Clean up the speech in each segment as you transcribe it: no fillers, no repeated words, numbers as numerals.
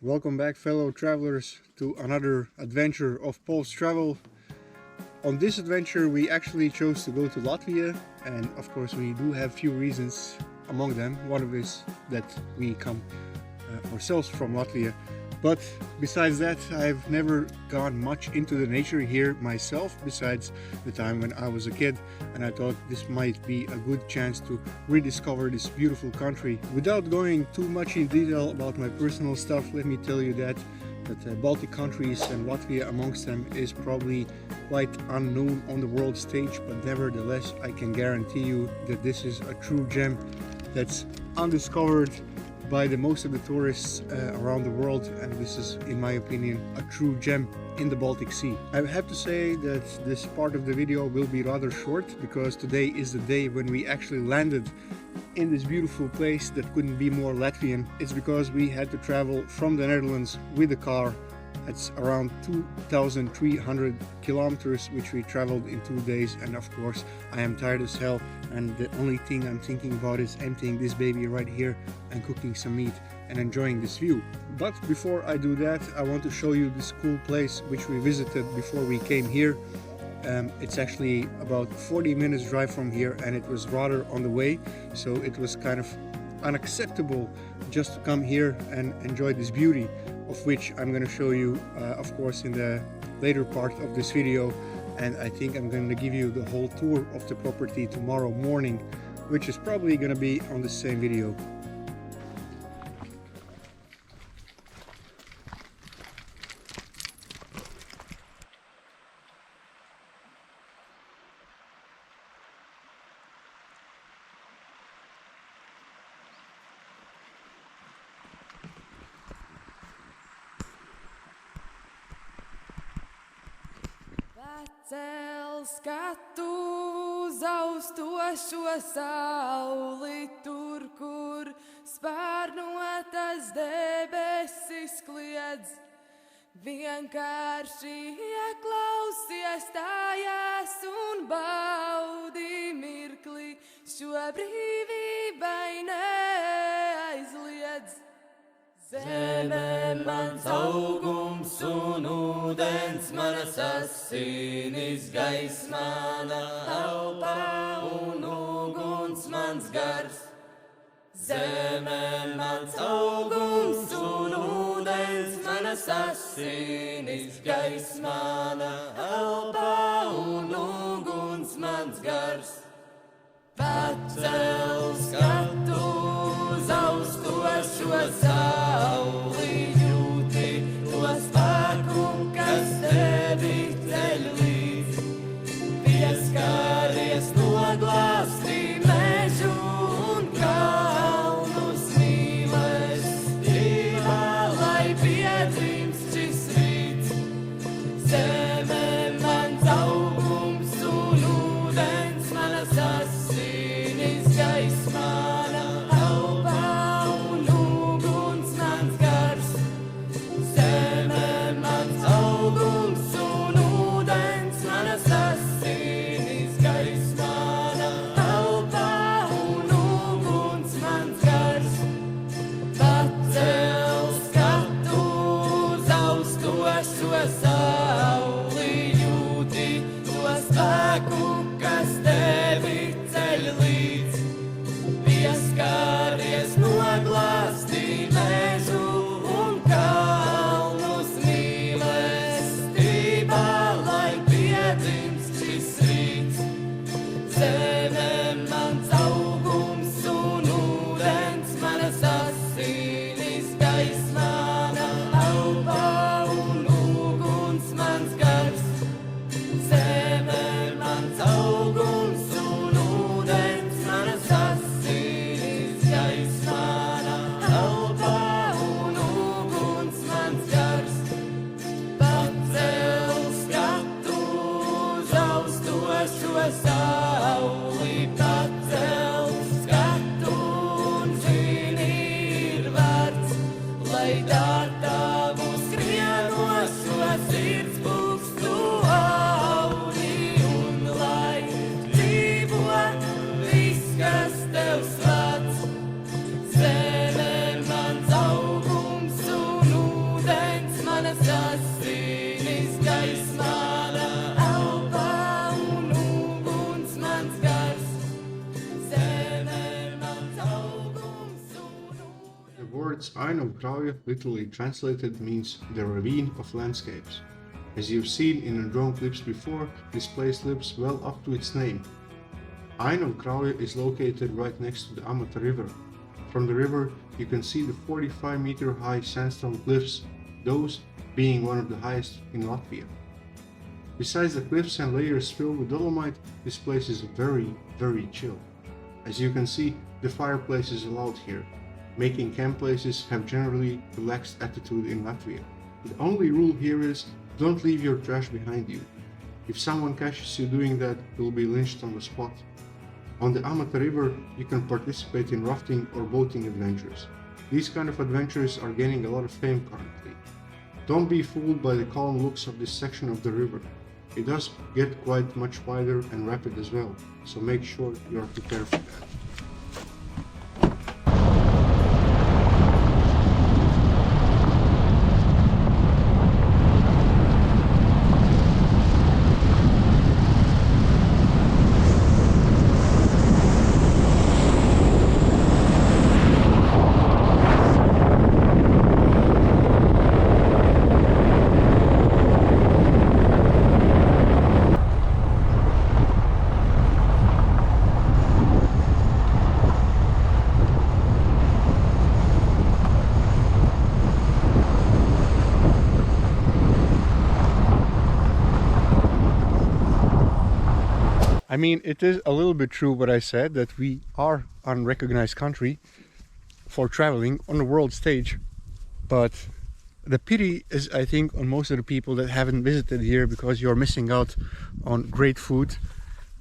Welcome back, fellow travelers, to another adventure of Paul's Travel. On this adventure we actually chose to go to Latvia, and of course we do have few reasons among them. One of is that we come ourselves from Latvia, but besides that I've never gone much into the nature here myself, besides the time when I was a kid, and I thought this might be a good chance to rediscover this beautiful country. Without going too much in detail about my personal stuff, let me tell you that Baltic countries and Latvia amongst them is probably quite unknown on the world stage, but nevertheless I can guarantee you that this is a true gem that's undiscovered by the most of the tourists around the world, and this is, in my opinion, a true gem in the Baltic Sea. I have to say that this part of the video will be rather short, because today is the day when we actually landed in this beautiful place that couldn't be more Latvian. It's because we had to travel from the Netherlands with a car. It's around 2,300 kilometers, which we traveled in 2 days, and of course I am tired as hell, and the only thing I'm thinking about is emptying this baby right here and cooking some meat and enjoying this view. But before I do that, I want to show you this cool place which we visited before we came here. It's actually about 40 minutes drive from here, and it was rather on the way, so it was kind of unacceptable just to come here and enjoy this beauty, of which I'm going to show you of course in the later part of this video. And I think I'm going to give you the whole tour of the property tomorrow morning, which is probably going to be on the same video. Cel skatu uz austošo sauli, tur, kur spārnotas debesis kliedz. Vienkārši ieklausies tajās un baudi mirkli, šo brīvībai neaizliedz. Zeme mans augums un ūdens, manas asinis, gaiss mana elpa un uguns mans gars. Zeme mans augums un ūdens, manas asinis, gaiss mana elpa un uguns mans gars. Pacel skatu uz austošo sauli, jūti to spēku, kas tevi ceļ līdz. Pieskaries noglāsti mežu un kalnus mīlestībā, lai piedzimst šis rīts. Zeme mans augums un ūdens, manas asinis, gaiss mana elpa un uguns mans gars. Zeme mans augums un ūdens, manas asinis, gaiss mana elpa un uguns mans gars. Pacel skatu uz austošo sauli, jūti to spēku, kas tevi ceļ līdz. Pieskaries noglāsti mežu un kalnus mīlestībā, lai piedzimst šis rīts. Zeme mans augums un ūdens, manas asinis, gaiss mana elpa un uguns mans gars. Zeme mans augums un ūdens, manas asinis, gaiss mana elpa un uguns mans gars. Pacel skatu uz austošo sauli, pacel skatu un zini ir vērts, lai dar tavu skrienošo sirds pulkstu audi, un lai dzīvo viss, kas tev svēts. Zeme mans augums un Dievas asinis gaismā, elpa un uguns mans gars, zeme mans augums un ūdens. The words Ainavu Krauja, literally translated, means the ravine of landscapes. As you've seen in the drone clips before, this place lives well up to its name. Ainavu Krauja is located right next to the Amata River. From the river, you can see the 45-meter high sandstone cliffs, those being one of the highest in Latvia. Besides the cliffs and layers filled with dolomite, this place is very, very chill. As you can see, the fireplace is allowed here, making camp places have generally relaxed attitude in Latvia. The only rule here is, don't leave your trash behind you. If someone catches you doing that, you'll be lynched on the spot. On the Amata River, you can participate in rafting or boating adventures. These kind of adventures are gaining a lot of fame currently. Don't be fooled by the calm looks of this section of the river. It does get quite much wider and rapid as well, so make sure you are prepared for that. I mean, it is a little bit true what I said, that we are an unrecognized country for traveling on the world stage, but the pity is, I think, on most of the people that haven't visited here, because you're missing out on great food,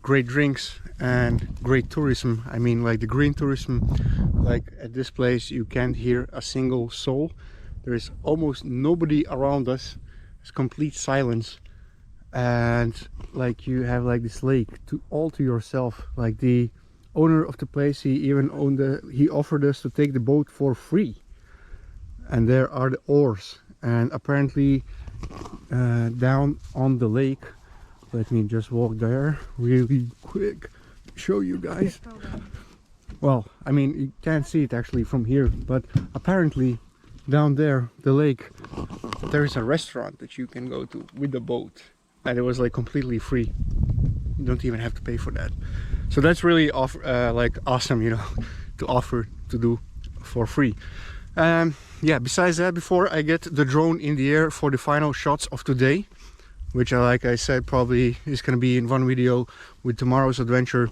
great drinks and great tourism. I mean, like the green tourism, like at this place you can't hear a single soul. There is almost nobody around us. It's complete silence. And like you have like this lake all to yourself. Like the owner of the place, he offered us to take the boat for free, and there are the oars, and apparently down on the lake, let me just walk there really quick, show you guys. Well, I mean, you can't see it actually from here, but apparently down there, the lake, there is a restaurant that you can go to with the boat. And it was like completely free. You don't even have to pay for that. So that's really like awesome, you know, to offer to do for free. Yeah, besides that, before I get the drone in the air for the final shots of today, which like I said, probably is going to be in one video with tomorrow's adventure,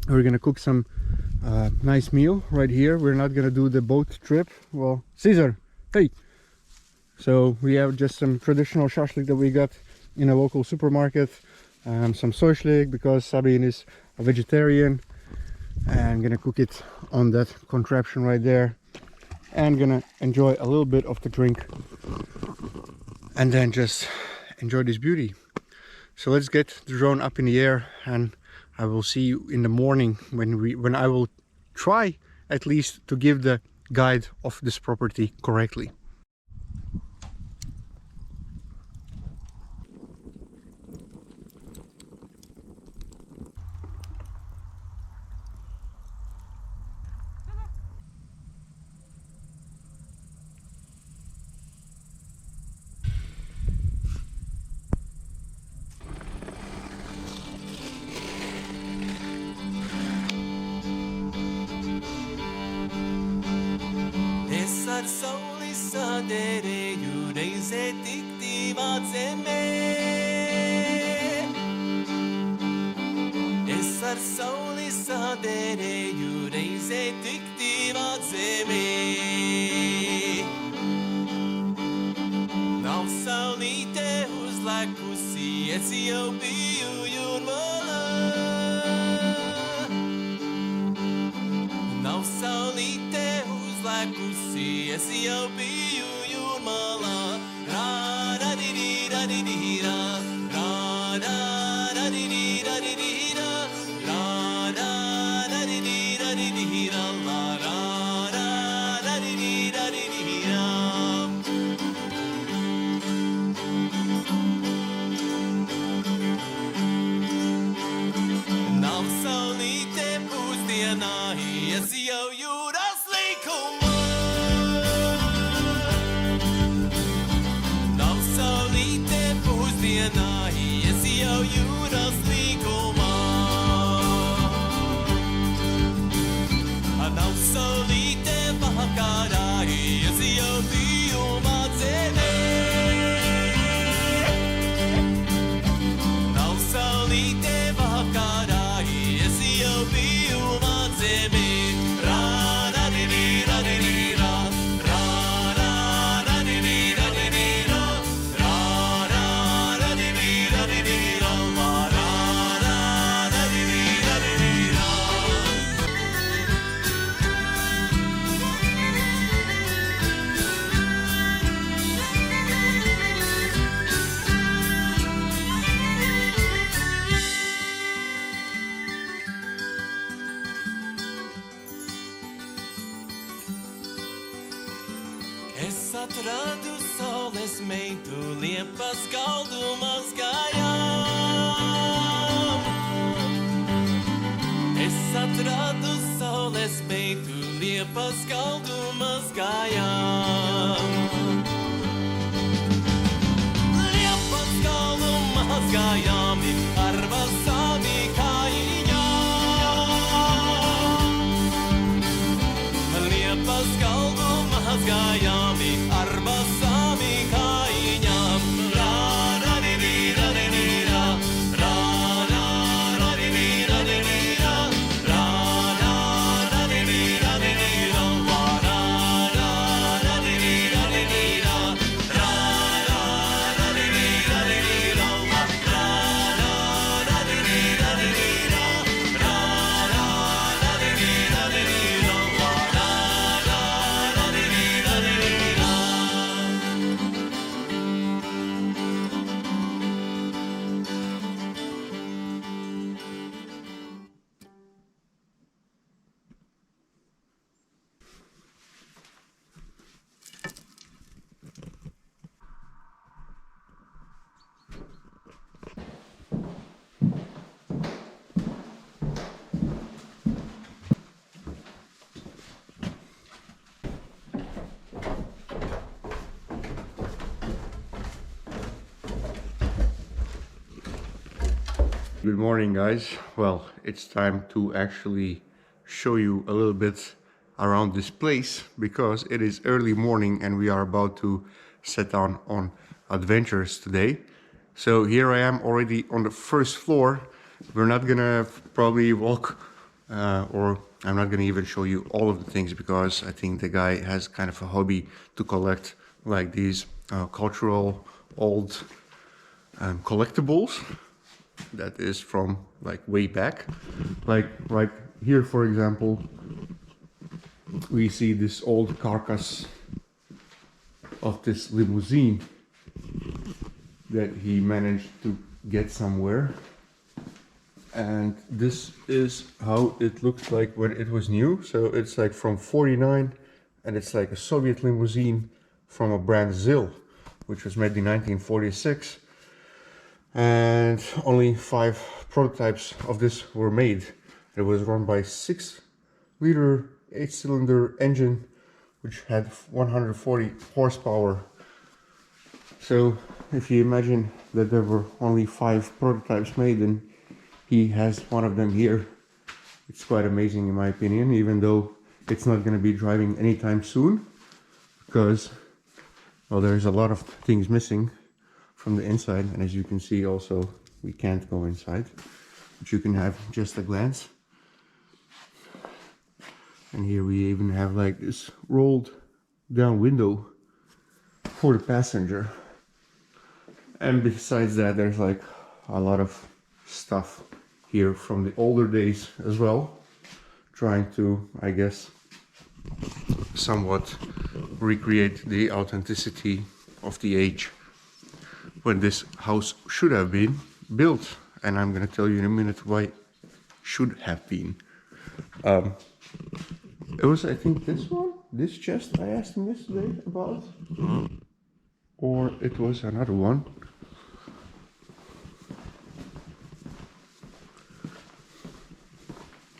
we're going to cook some nice meal right here. We're not going to do the boat trip. Well, Caesar, hey! So we have just some traditional shashlik that we got in a local supermarket, some soyshlik because Sabine is a vegetarian, and I'm gonna cook it on that contraption right there, and gonna enjoy a little bit of the drink and then just enjoy this beauty. So let's get the drone up in the air, and I will see you in the morning when I will try at least to give the guide of this property correctly. Ar sauli saderēju, reizē tik tīvā zemē. Es ar sauli saderēju, reizē tik tīvā zemē. Nav saulīte uzlēkusi, es jau biju jūrmalā. Nav saulīte uzlēkusi, es jau biju jūrmalā. Rā-ra-di-di-ra-di-di-ra, rā-ra-ra-di-di-ra-di-di-ra, rā-ra-ra-di-di-ra-di-di-ra, rā-ra-ra-di-di-ra-di-di-ra. jau jūras līkumā. Nav saulīte vakarā, es jau biju mācēmē. Nav saulīte vakarā, es jau biju mācēmē. Atradu saules meitu, liepas galdu mazgājām. Es atradu saules meitu, liepas galdu mazgājām. Liepas galdu mazgājām, ar vasāmi kājiņām. Liepas galdu mazgājām. Good morning, guys. Well, it's time to actually show you a little bit around this place because it is early morning and we are about to set on adventures today. So here I am already on the first floor. We're not gonna probably walk or I'm not gonna even show you all of the things because I think the guy has kind of a hobby to collect like these cultural old collectibles. That is from like way back, like right here for example we see this old carcass of this limousine that he managed to get somewhere, and this is how it looked like when it was new. So it's like from 49 and it's like a Soviet limousine from a brand ZIL which was made in 1946. And only 5 prototypes of this were made. It was run by 6-liter 8-cylinder engine which had 140 horsepower. So if you imagine that there were only 5 prototypes made and he has one of them here, it's quite amazing in my opinion, even though it's not going to be driving anytime soon because, well, there's a lot of things missing from the inside, and as you can see also we can't go inside, but you can have just a glance. And here we even have like this rolled down window for the passenger, and besides that there's like a lot of stuff here from the older days as well, trying to, I guess, somewhat recreate the authenticity of the age when this house should have been built. And I'm gonna tell you in a minute why should have been. It was, I think, this chest I asked him yesterday about, or it was another one.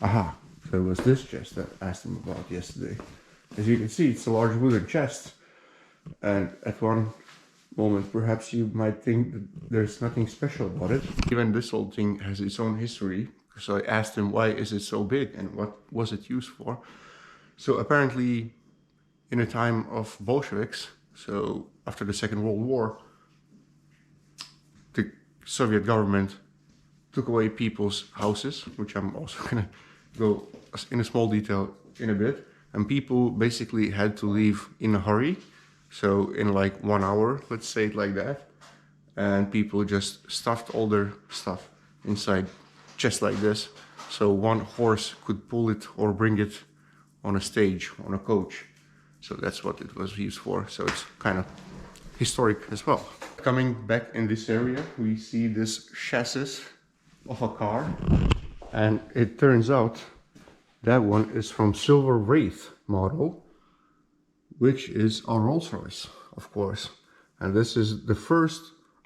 Aha, so it was this chest that I asked him about yesterday. As you can see, it's a large wooden chest, and at one moment. Perhaps you might think that there's nothing special about it. Even this old thing has its own history. So I asked him, why is it so big and what was it used for? So apparently in a time of Bolsheviks, so after the Second World War, the Soviet government took away people's houses, which I'm also gonna go in a small detail in a bit. And people basically had to leave in a hurry. So in like 1 hour, let's say it like that. And people just stuffed all their stuff inside chests like this. So one horse could pull it or bring it on a stage, on a coach. So that's what it was used for. So it's kind of historic as well. Coming back in this area, we see this chassis of a car. And it turns out that one is from Silver Wraith model, which is a Rolls-Royce, of course. And this is the first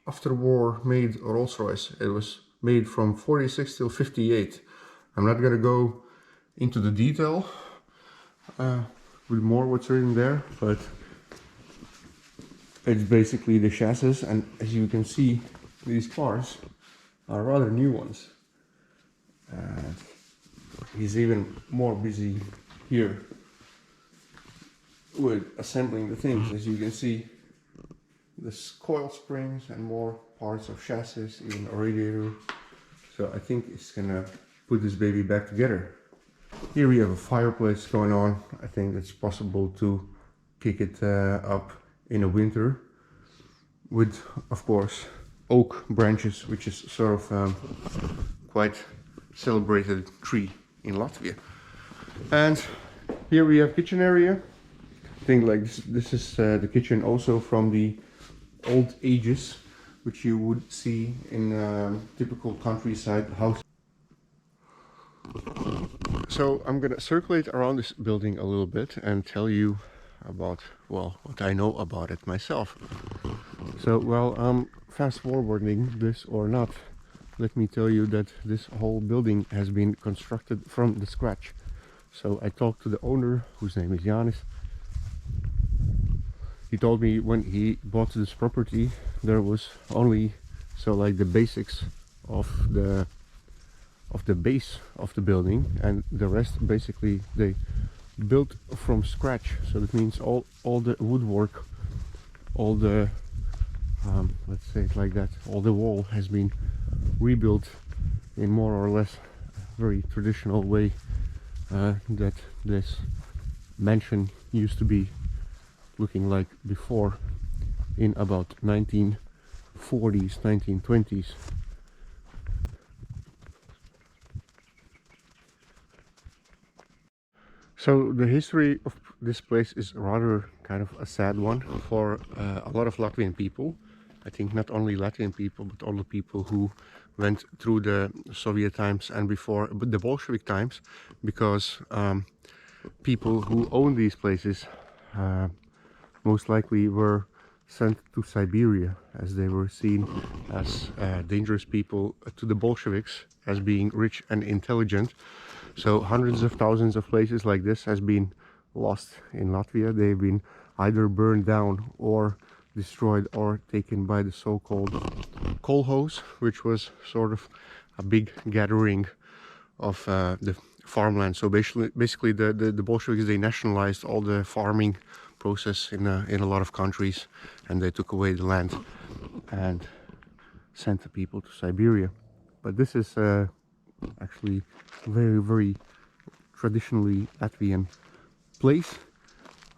after-war made Rolls-Royce. It was made from 46 till 58. I'm not gonna go into the detail with more what's written there, but it's basically the chassis, and as you can see, these cars are rather new ones. And he's even more busy here with assembling the things. As you can see, the coil springs and more parts of chassis, even a radiator. So I think it's gonna put this baby back together. Here we have a fireplace going on. I think it's possible to kick it up in the winter with, of course, oak branches, which is sort of quite celebrated tree in Latvia. And here we have kitchen area. I think like this is the kitchen also from the old ages, which you would see in typical countryside house. So I'm gonna circulate around this building a little bit and tell you about, well, what I know about it myself. So while I'm fast forwarding this or not, let me tell you that this whole building has been constructed from the scratch. So I talked to the owner, whose name is Jānis. He told me when he bought this property there was only like the basics of the base of the building, and the rest basically they built from scratch. So that means all the woodwork, all the let's say it like that, all the wall has been rebuilt in more or less very traditional way that this mansion used to be looking like before in about 1940s, 1920s. So the history of this place is rather kind of a sad one for a lot of Latvian people. I think not only Latvian people, but all the people who went through the Soviet times and before the Bolshevik times, because people who own these places most likely were sent to Siberia, as they were seen as dangerous people to the Bolsheviks, as being rich and intelligent. So hundreds of thousands of places like this has been lost in Latvia. They've been either burned down or destroyed or taken by the so-called kolkhoz, which was sort of a big gathering of the farmland. So basically the Bolsheviks, they nationalized all the farming process in a lot of countries, and they took away the land and sent the people to Siberia. But this is actually very, very traditionally Latvian place.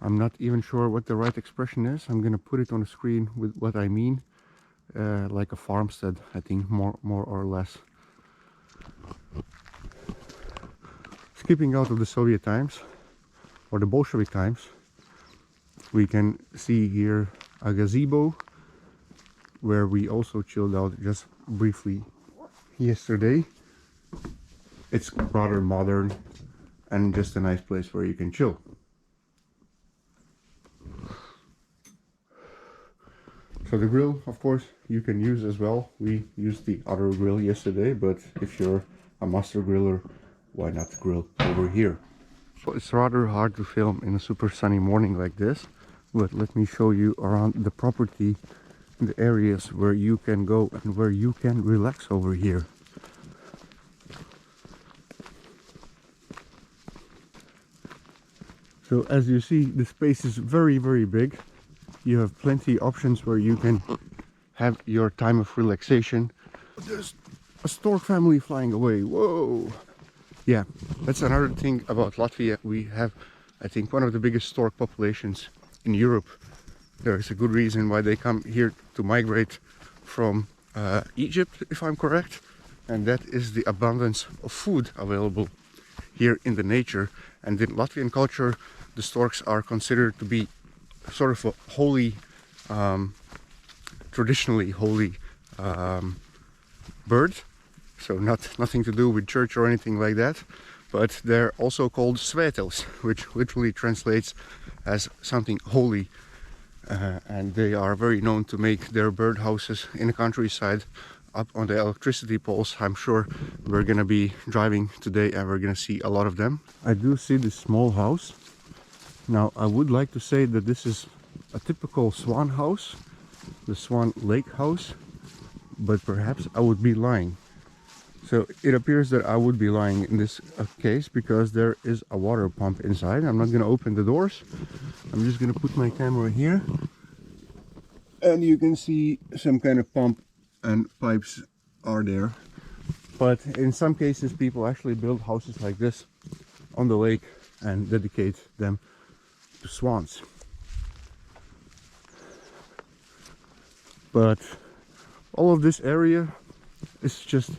I'm not even sure what the right expression is. I'm gonna put it on the screen with what I mean, like a farmstead, I think, more or less. Skipping out of the Soviet times or the Bolshevik times, we can see here a gazebo where we also chilled out just briefly yesterday. It's rather modern and just a nice place where you can chill. So the grill, of course, you can use as well. We used the other grill yesterday, but if you're a master griller, why not grill over here? So it's rather hard to film in a super sunny morning like this, but let me show you around the property the areas where you can go and where you can relax over here. So as you see, the space is very, very big. You have plenty options where you can have your time of relaxation. There's a stork family flying away. Whoa! Yeah, that's another thing about Latvia. We have, I think, one of the biggest stork populations in Europe. There is a good reason why they come here to migrate from Egypt, if I'm correct. And that is the abundance of food available here in the nature. And in Latvian culture, the storks are considered to be sort of a holy, traditionally holy bird. So nothing to do with church or anything like that. But they're also called svētels, which literally translates as something holy. And they are very known to make their bird houses in the countryside up on the electricity poles. I'm sure we're gonna be driving today and we're gonna see a lot of them. I do see this small house. Now I would like to say that this is a typical swan house, the Swan Lake house, but perhaps I would be lying. So it appears that I would be lying in this case, because there is a water pump inside. I'm not gonna open the doors. I'm just gonna put my camera here and you can see some kind of pump and pipes are there. But in some cases people actually build houses like this on the lake and dedicate them to swans. But all of this area is just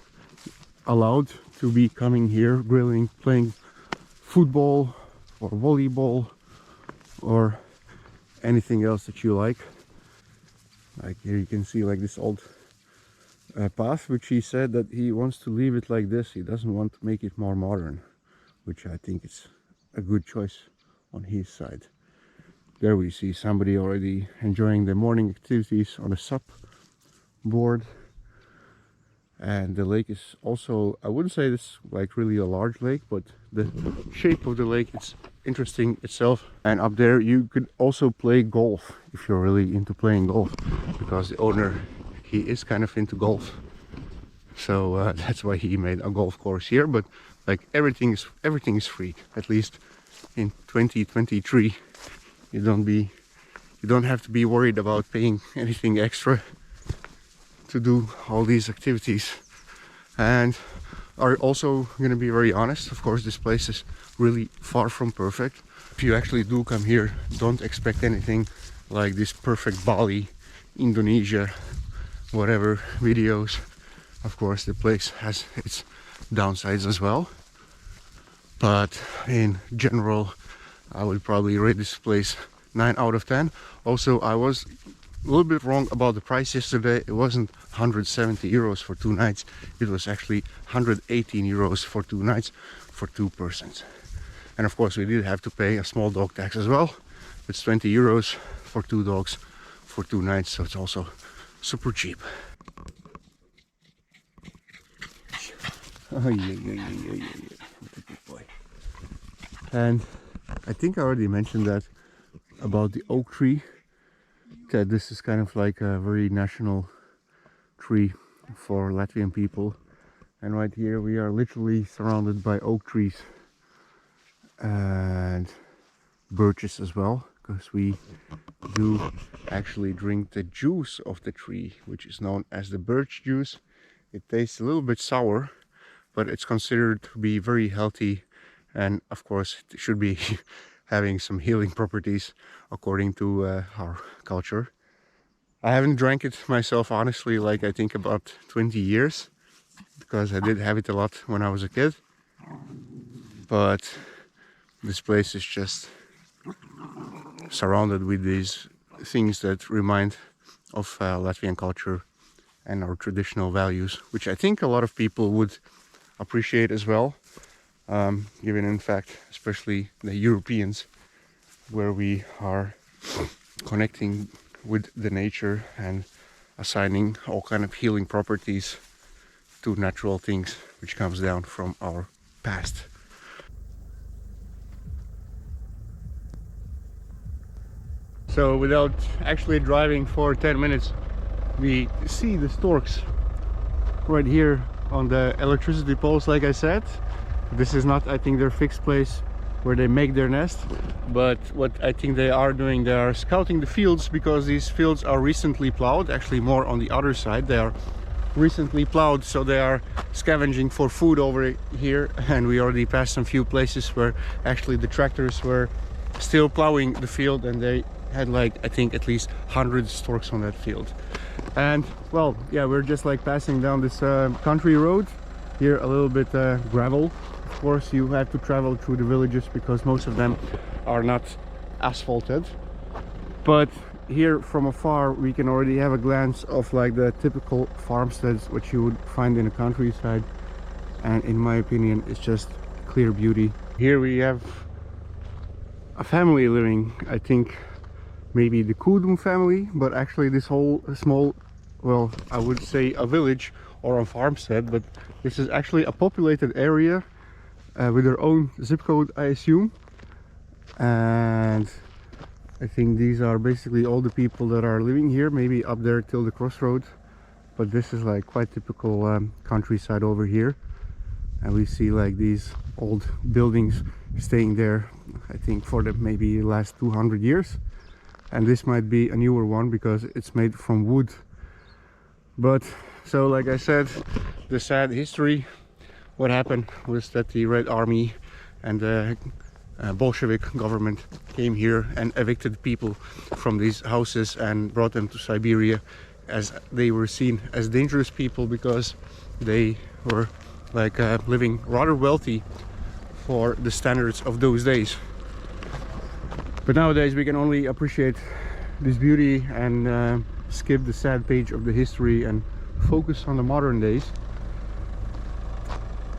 allowed to be coming here, grilling, playing football or volleyball or anything else that you like. Like here you can see like this old path, which he said that he wants to leave it like this. He doesn't want to make it more modern, which I think is a good choice on his side. There we see somebody already enjoying the morning activities on a sup board. And the lake is also, I wouldn't say this like really a large lake, but the shape of the lake is interesting itself. And up there you could also play golf if you're really into playing golf, because the owner, he is kind of into golf. So that's why he made a golf course here. But like everything is free, at least in 2023. You don't have to be worried about paying anything extra to do all these activities. And are also going to be very honest, of course this place is really far from perfect. If you actually do come here, don't expect anything like this perfect Bali, Indonesia, whatever videos. Of course the place has its downsides as well, but in general I would probably rate this place 9 out of 10. Also, I was a little bit wrong about the price yesterday. It wasn't 170 euros for 2 nights. It was actually 118 euros for 2 nights for 2 persons. And of course we did have to pay a small dog tax as well. It's 20 euros for 2 dogs for 2 nights, so it's also super cheap. Oh, yeah. Good boy. And I think I already mentioned that about the oak tree, that this is kind of like a very national tree for Latvian people. And right here we are literally surrounded by oak trees and birches as well, because we do actually drink the juice of the tree, which is known as the birch juice. It tastes a little bit sour, but it's considered to be very healthy, and of course it should be having some healing properties according to our culture. I haven't drank it myself, honestly, like I think about 20 years, because I did have it a lot when I was a kid. But this place is just surrounded with these things that remind of Latvian culture and our traditional values, which I think a lot of people would appreciate as well, given in fact, especially the Europeans, where we are connecting with the nature and assigning all kind of healing properties to natural things, which comes down from our past. So without actually driving for 10 minutes, We see the storks right here on the electricity poles, like I said. This is not, I think, their fixed place where they make their nest, but what I think they are doing, they are scouting the fields, because these fields are recently plowed, actually more on the other side. They are recently plowed, so they are scavenging for food over here, and we already passed some few places where actually the tractors were still plowing the field, and they had, like, I think at least 100 storks on that field. And well, yeah, we're just like passing down this country road here, a little bit gravel. Of course, you have to travel through the villages because most of them are not asphalted, but here from afar we can already have a glance of like the typical farmsteads which you would find in the countryside, and in my opinion it's just clear beauty. Here we have a family living, I think maybe the Kudum family, but actually this whole small, well, I would say a village or a farmstead, but this is actually a populated area with their own zip code, I assume. And I think these are basically all the people that are living here, maybe up there till the crossroads. But this is like quite typical countryside over here. And we see like these old buildings staying there, I think for the maybe last 200 years. And this might be a newer one because it's made from wood. But so, like I said, the sad history, what happened was that the Red Army and the Bolshevik government came here and evicted people from these houses and brought them to Siberia, as they were seen as dangerous people because they were like living rather wealthy for the standards of those days. But nowadays we can only appreciate this beauty and skip the sad page of the history and focus on the modern days.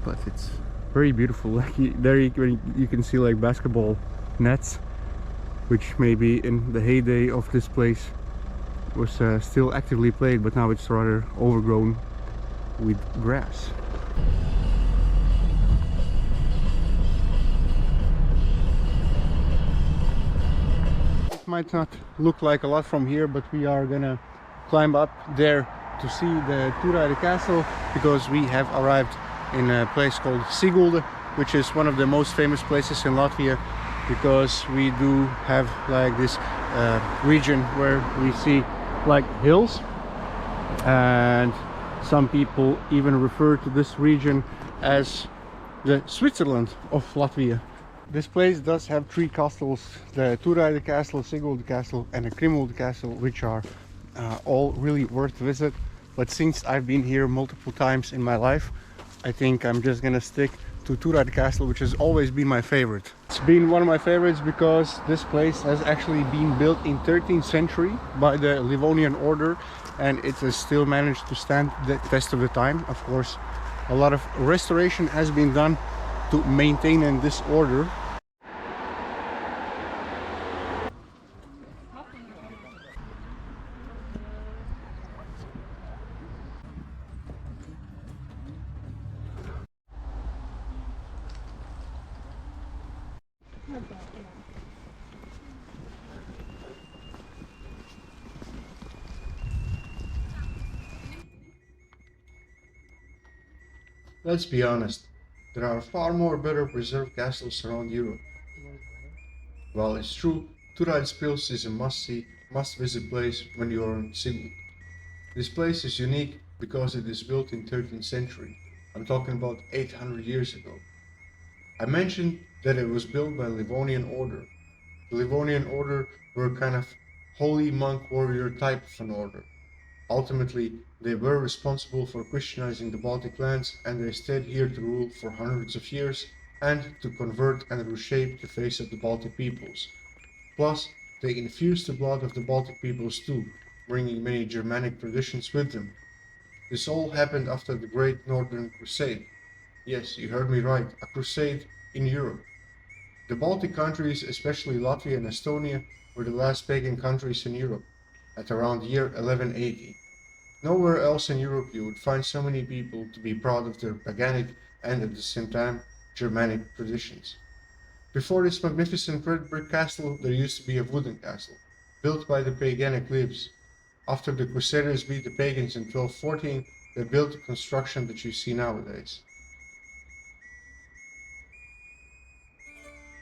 But it's very beautiful. Like there you can see like basketball nets, which maybe in the heyday of this place was still actively played, but now it's rather overgrown with grass. It might not look like a lot from here, but we are gonna climb up there to see the Turaida Castle, because we have arrived in a place called Sigulda, which is one of the most famous places in Latvia, because we do have like this region where we see like hills, and some people even refer to this region as the Switzerland of Latvia. This place does have three castles: the Turaida Castle, Sigulda Castle and the Krimulda Castle, which are all really worth visit. But since I've been here multiple times in my life, I think I'm just gonna stick to Turaida Castle, which has always been my favorite. It's been one of my favorites because this place has actually been built in 13th century by the Livonian order, and it has still managed to stand the test of the time. Of course, a lot of restoration has been done to maintain in this order. Let's be honest, there are far more better preserved castles around Europe. While it's true, Turaida Pils is a must-see, must-visit place when you are in Siguld. This place is unique because it is built in 13th century. I'm talking about 800 years ago. I mentioned that it was built by Livonian order. The Livonian order were kind of holy monk warrior type of an order. Ultimately, they were responsible for Christianizing the Baltic lands, and they stayed here to rule for hundreds of years and to convert and reshape the face of the Baltic peoples. Plus, they infused the blood of the Baltic peoples too, bringing many Germanic traditions with them. This all happened after the Great Northern Crusade. Yes, you heard me right, a crusade in Europe. The Baltic countries, especially Latvia and Estonia, were the last pagan countries in Europe, at around year 1180. Nowhere else in Europe you would find so many people to be proud of their paganic and at the same time Germanic traditions. Before this magnificent red brick castle there used to be a wooden castle, built by the paganic Livs. After the Crusaders beat the pagans in 1214, they built the construction that you see nowadays.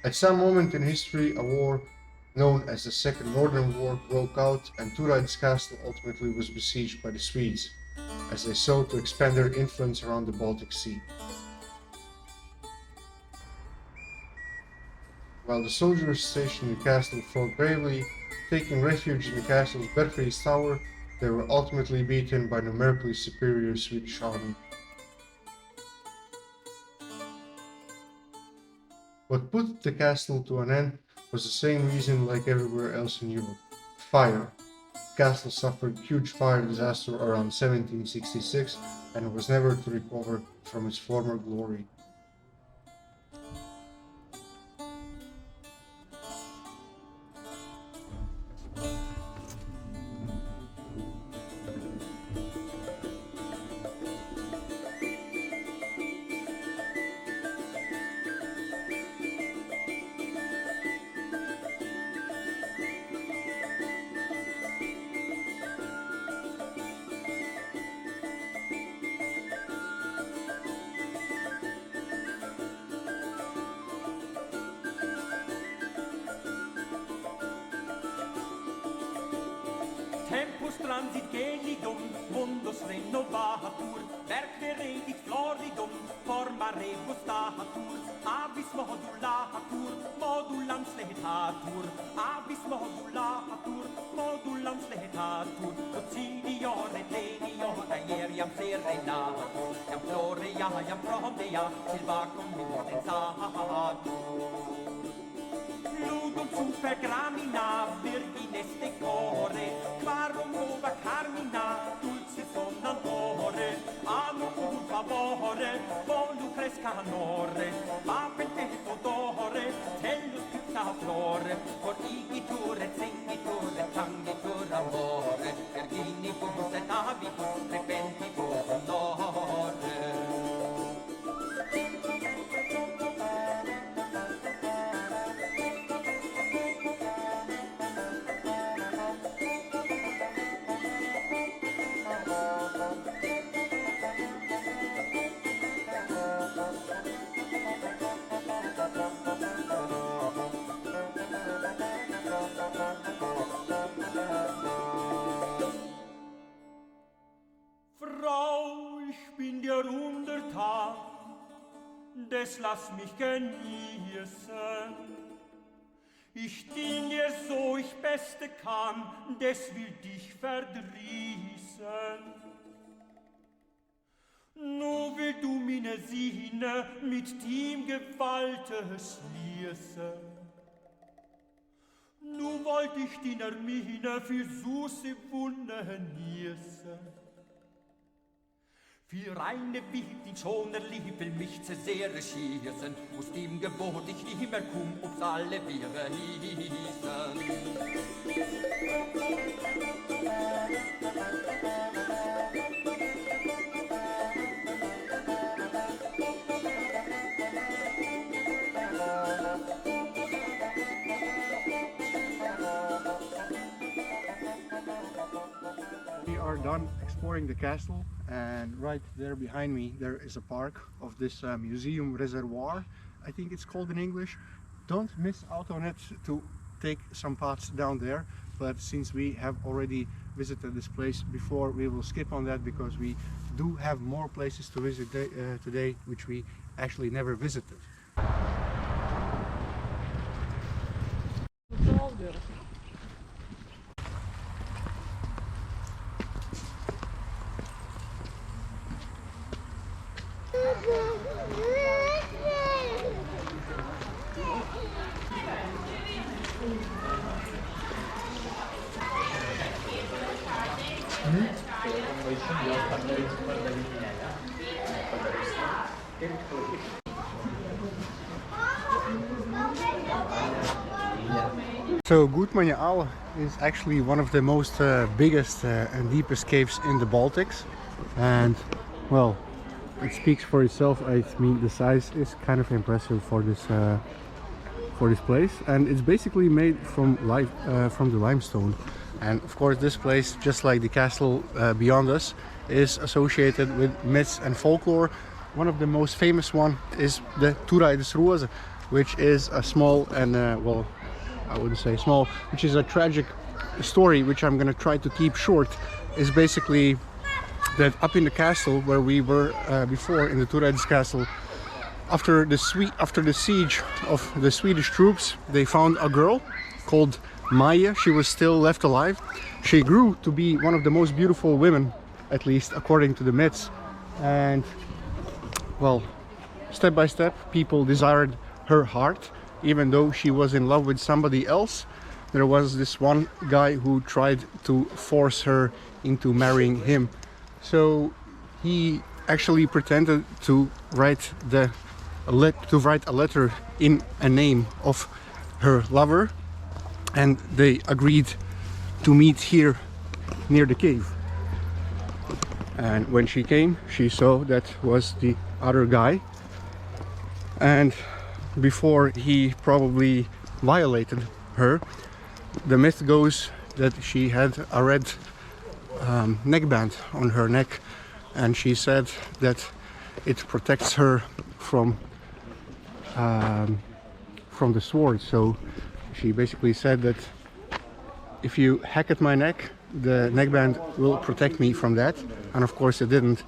At some moment in history, a war known as the Second Northern War broke out, and Turaida Castle ultimately was besieged by the Swedes, as they sought to expand their influence around the Baltic Sea. While the soldiers stationed in the castle fought bravely, taking refuge in the castle's belfry's tower, they were ultimately beaten by numerically superior Swedish army. What put the castle to an end was the same reason like everywhere else in Europe: fire. The castle suffered huge fire disaster around 1766 and was never to recover from its former glory. Tempus transit gelidum, mundus renovatur, verque redit floridum, forma rebus datur, avis modulatur, modulam sletatur, avis modulatur, modulam sletatur, Cocidiore tenio, aeriam serenatur, jam florea, jam promea, silvacum intensatur. Ludum super gramina, virgines decore, quarum nova carmina, dulcis sonantore, anum favore, volucres canore, vapent et odore, tellus picta flore, for igitur et singitur et tangitur amore, virginibus et avibus repentibus honore. Des lass mich genießen. Ich dien dir so ich beste kann, des will dich verdrießen. Nu will du meine Sine mit ihm Gewaltes ließen. Nu wollt ich deiner Mine für süße Wunde nießen. Viel reine Wild in schoner Lieb will mich zu sehr schießen, aus dem Gebot ich nicht mehr komm, ob's alle wir hießen. We are done exploring the castle, and right there behind me there is a park of this museum reservoir, I think it's called in English. Don't miss out on it to take some paths down there, but since we have already visited this place before, we will skip on that because we do have more places to visit today which we actually never visited. So Gutmanis Cave is actually one of the most biggest and deepest caves in the Baltics, and well, it speaks for itself. I mean, the size is kind of impressive for this place, and it's basically made from the limestone. And of course this place, just like the castle beyond us, is associated with myths and folklore. One of the most famous one is the Turaida Castle, which is a small and well, I wouldn't say small, which is a tragic story which I'm gonna try to keep short. Is basically that up in the castle where we were before, in the Turaida Castle, after the siege of the Swedish troops, they found a girl called Maya. She was still left alive. She grew to be one of the most beautiful women, at least according to the myths. And well, step by step, people desired her heart, even though she was in love with somebody else. There was this one guy who tried to force her into marrying him. So he actually pretended to write a letter in a name of her lover, and they agreed to meet here near the cave. And when she came, she saw that was the other guy, and before he probably violated her, the myth goes that she had a red neckband on her neck, and she said that it protects her from the sword. So she basically said that if you hack at my neck, the neckband will protect me from that. And of course it didn't,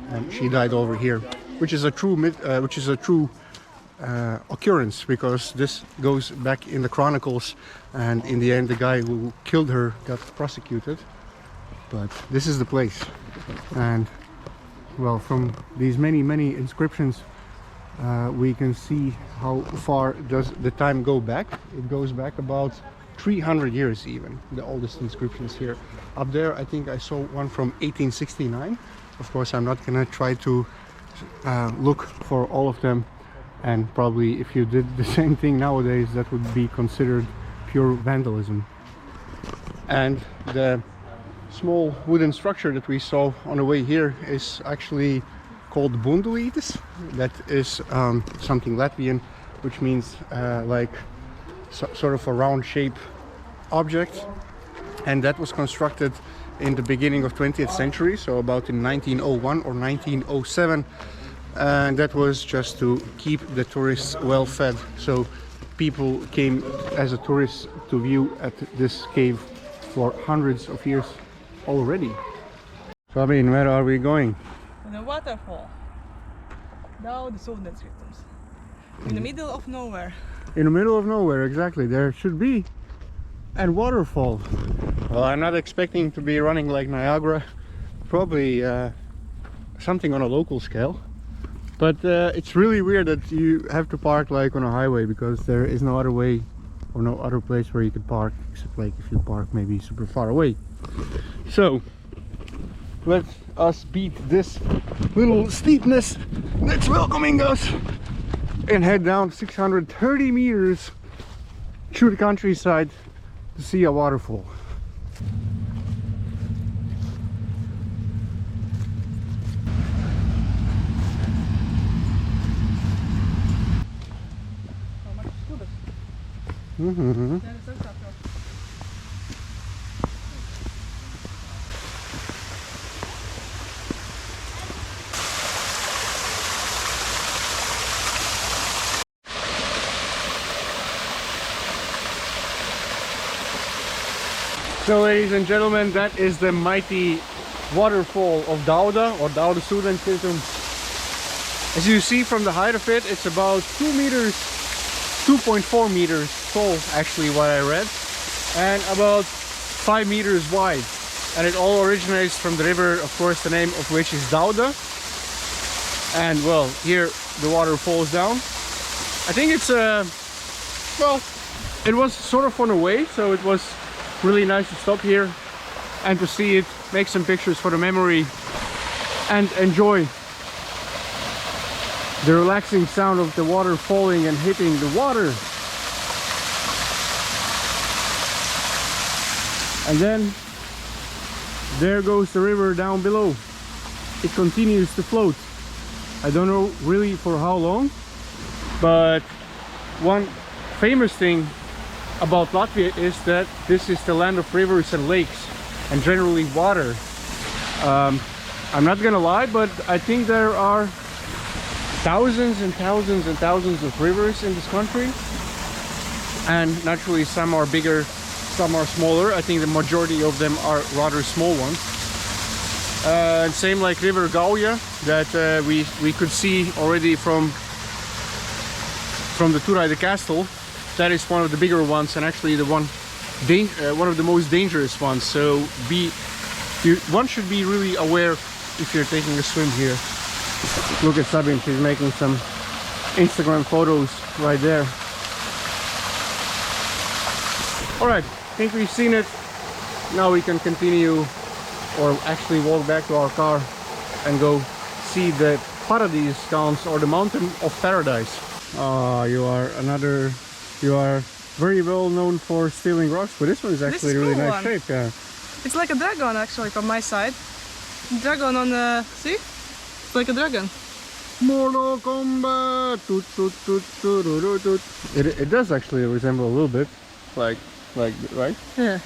and she died over here, which is a true myth, occurrence, because this goes back in the chronicles, and in the end the guy who killed her got prosecuted. But this is the place, and well, from these many inscriptions we can see how far does the time go back. It goes back about 300 years even, the oldest inscriptions here. Up there I think I saw one from 1869. Of course I'm not gonna try to look for all of them, and probably if you did the same thing nowadays, that would be considered pure vandalism. And the small wooden structure that we saw on the way here is actually called bunduītis. That is something Latvian, which means like sort of a round shape object, and that was constructed in the beginning of 20th century, so about in 1901 or 1907, and that was just to keep the tourists well fed. So people came as a tourist to view at this cave for hundreds of years already. Fabian, where are we going? On a waterfall. Down the Sūdens rhythms. In the middle of nowhere. In the middle of nowhere, exactly. There should be a waterfall. Well, I'm not expecting to be running like Niagara. Probably something on a local scale. But it's really weird that you have to park like on a highway, because there is no other way or no other place where you could park, except like if you park maybe super far away. So let us beat this little steepness that's welcoming us and head down 630 meters through the countryside to see a waterfall. Mm-hmm. So ladies and gentlemen, that is the mighty waterfall of Dauda, or Dauda Sūdenskritumu. As you see from the height of it, it's about 2 meters, 2.4 meters tall, actually, what I read, and about 5 meters wide. And it all originates from the river, of course, the name of which is Dauda. And well, here the water falls down. I think it's well, it was sort of on the way, so it was really nice to stop here and to see it, make some pictures for the memory, and enjoy the relaxing sound of the water falling and hitting the water. And then there goes the river down below. It continues to float. I don't know really for how long, but one famous thing about Latvia is that this is the land of rivers and lakes and generally water. I'm not gonna lie, but I think there are thousands and thousands and thousands of rivers in this country, and naturally some are bigger, some are smaller. I think the majority of them are rather small ones. And same like River Gauja that we could see already from the Turaida Castle. That is one of the bigger ones, and actually the one of the most dangerous ones. So one should be really aware if you're taking a swim here. Look at Sabine, she's making some Instagram photos right there. Alright, I think we've seen it. Now we can continue, or actually walk back to our car and go see the Paradise Downs, or the Mountain of Paradise. You are very well known for stealing rocks, but this one is actually a really nice shape. Yeah. It's like a dragon actually from my side. Dragon on the see? It's like a dragon. Mortal Kombat. It does actually resemble a little bit, like right? Yeah.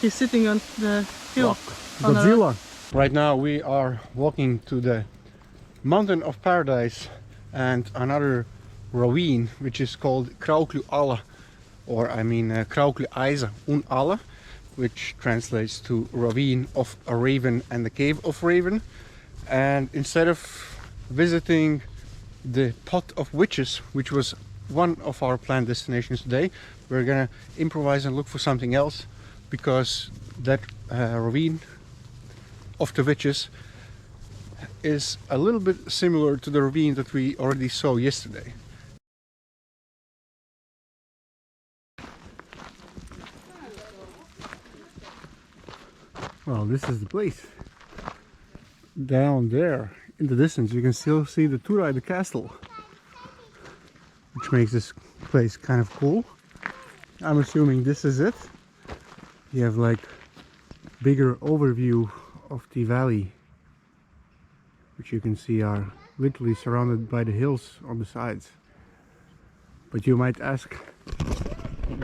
He's sitting on the hill. Godzilla. Right now we are walking to the Mountain of Paradise and another ravine, which is called Kraukļu, or I mean Kraukļu un ala, which translates to ravine of a raven and the cave of raven. And instead of visiting the pot of witches, which was one of our planned destinations today, we're gonna improvise and look for something else, because that ravine of the witches is a little bit similar to the ravine that we already saw yesterday. Well, this is the place. Down there in the distance you can still see the Turaida Castle, which makes this place kind of cool. I'm assuming this is it. You have like bigger overview of the valley, which you can see are literally surrounded by the hills on the sides. But you might ask,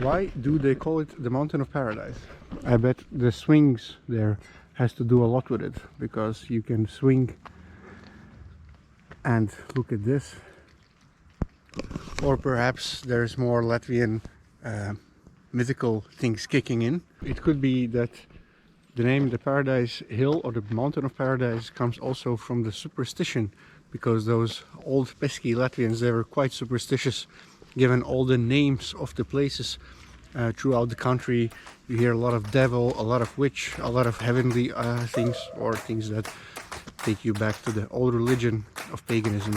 why do they call it the Mountain of Paradise? I bet the swings there has to do a lot with it, because you can swing and look at this. Or perhaps there's more Latvian mythical things kicking in. It could be that the name the Paradise Hill, or the Mountain of Paradise, comes also from the superstition, because those old pesky Latvians, they were quite superstitious, given all the names of the places throughout the country. You hear a lot of devil, a lot of witch, a lot of heavenly things, or things that take you back to the old religion of paganism.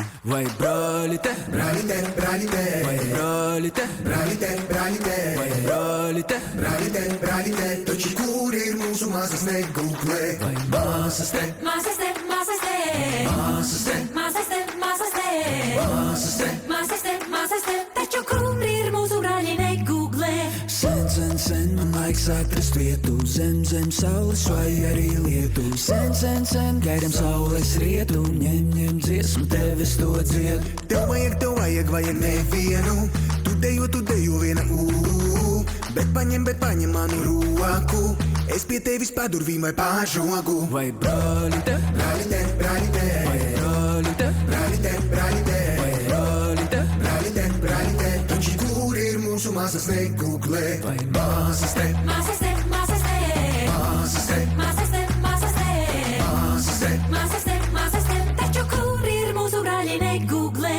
Sen man laiks atrast vietu zem saules vai arī lietu. Sen gaidām saules rietu, ņem dziesmu, tev es to dziedu. Tev vajag nevienu, tu dejo viena bet paņem manu roku, es pie tevis padurvīm vai pāržogu. Vai brālite, vai brālite, taču kur ir mūsu māsas negooglē? Vai māsas te, taču kur ir mūsu brāļi negooglē?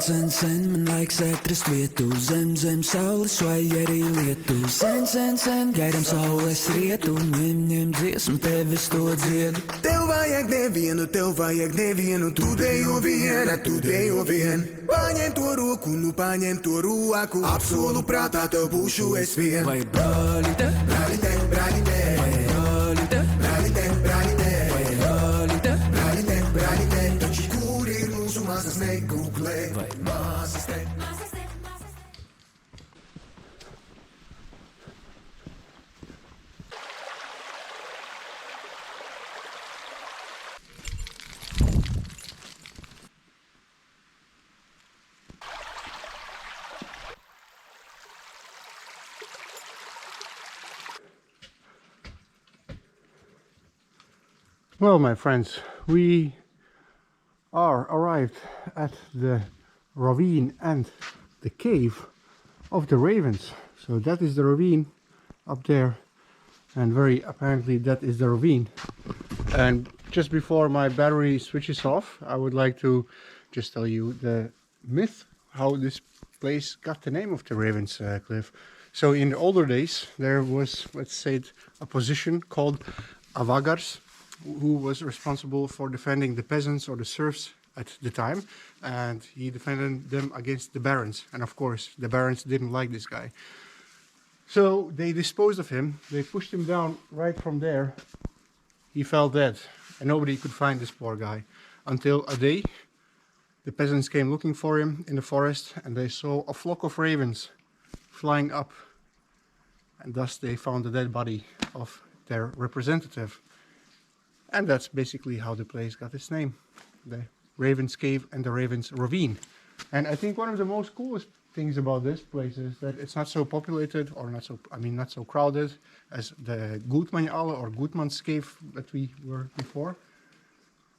Sen man laiks atrast vietu zem saules vai arī lietu. Sen gaidām saules rietu, ņem dziesmu, tev es to dziedu. Tev vajag nevienu, tu dejo vien. Paņem to roku, paņem to roku, apsolu prātā tev būšu es vien. Vai brālite, taču kur ir mūsu māsas negooglē? Vai māsas te? Well, my friends, we are arrived at the ravine and the cave of the ravens. So that is the ravine up there, and very apparently that is the ravine. And just before my battery switches off, I would like to just tell you the myth how this place got the name of the Ravens Cliff. So in the older days there was, let's say, a position called avagars, who was responsible for defending the peasants or the serfs at the time, and he defended them against the barons. And of course the barons didn't like this guy, so they disposed of him. They pushed him down right from there. He fell dead and nobody could find this poor guy until a day the peasants came looking for him in the forest, and they saw a flock of ravens flying up, and thus they found the dead body of their representative. And that's basically how the place got its name, the Ravens Cave and the Ravens Ravine. And I think one of the most coolest things about this place is that it's not so populated, or not so crowded as the Gutmanis or Gutmanis Cave that we were before.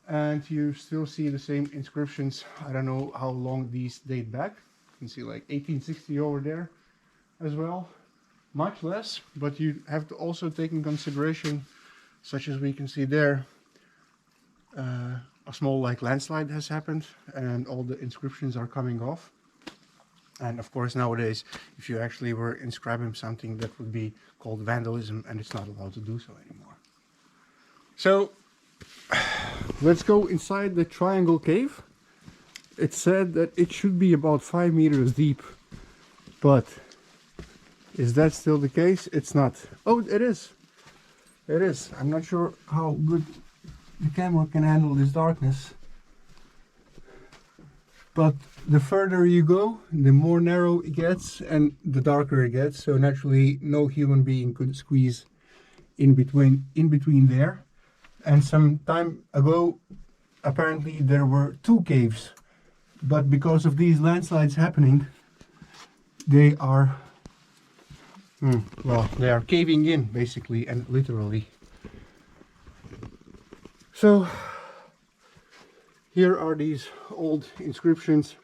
And you still see the same inscriptions. I don't know how long these date back. You can see like 1860 over there as well. Much less, but you have to also take in consideration, such as we can see there, a small landslide has happened and all the inscriptions are coming off. And of course nowadays, if you actually were inscribing something, that would be called vandalism, and it's not allowed to do so anymore. So let's go inside the triangle cave. It said that it should be about 5 meters deep, but is that still the case? It's not. Oh, it is. It is. I'm not sure how good the camera can handle this darkness, but the further you go, the more narrow it gets and the darker it gets. So naturally no human being could squeeze in between there. And some time ago apparently there were 2 caves, but because of these landslides happening, they are they are caving in, basically and literally. So here are these old inscriptions.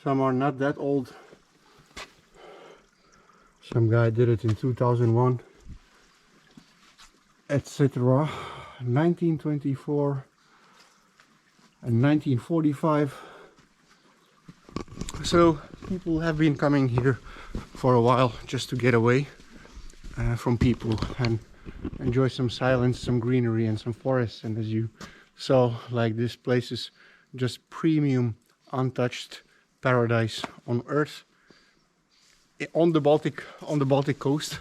Some are not that old. Some guy did it in 2001, etc. 1924 and 1945. So people have been coming here for a while just to get away from people and enjoy some silence, some greenery and some forests. And as you saw, this place is just premium, untouched paradise on earth on the Baltic coast.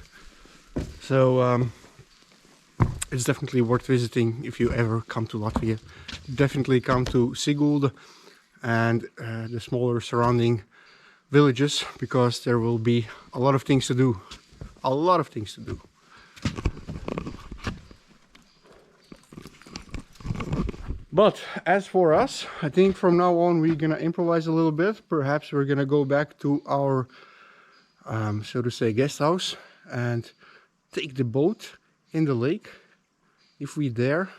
So it's definitely worth visiting if you ever come to Latvia. Definitely come to Sigulda and the smaller surrounding villages, because there will be a lot of things to do. A lot of things to do. But as for us, I think from now on we're gonna improvise a little bit. Perhaps we're gonna go back to our, so to say, guest house and take the boat in the lake if we dare.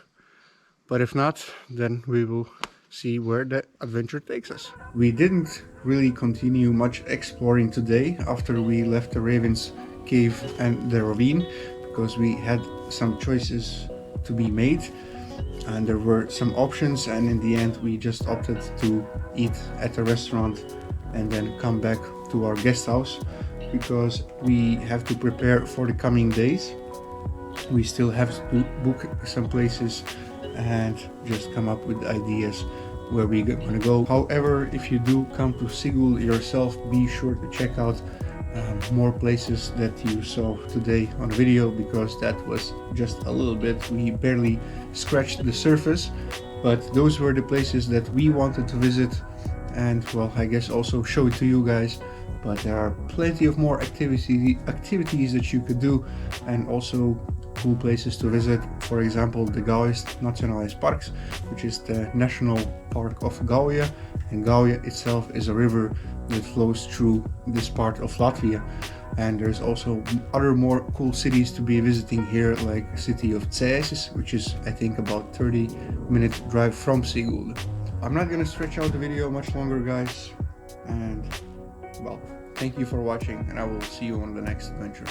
But if not, then we will see where the adventure takes us. We didn't really continue much exploring today after we left the Ravens Cave and the ravine, because we had some choices to be made and there were some options, and in the end we just opted to eat at a restaurant and then come back to our guest house, because we have to prepare for the coming days. We still have to book some places and just come up with ideas where we're gonna go. However, if you do come to Sigulda yourself, be sure to check out more places that you saw today on the video, because that was just a little bit. We barely scratched the surface, but those were the places that we wanted to visit and, well, I guess also show it to you guys. But there are plenty of more activities that you could do, and also cool places to visit. For example, the Gaujas Nacionālais Parks, which is the national park of Gauja, and Gauja itself is a river that flows through this part of Latvia. And there's also other more cool cities to be visiting here, like city of Cēsis, which is I think about 30-minute drive from Sigulda. I'm not gonna stretch out the video much longer, guys, and well, thank you for watching, and I will see you on the next adventure.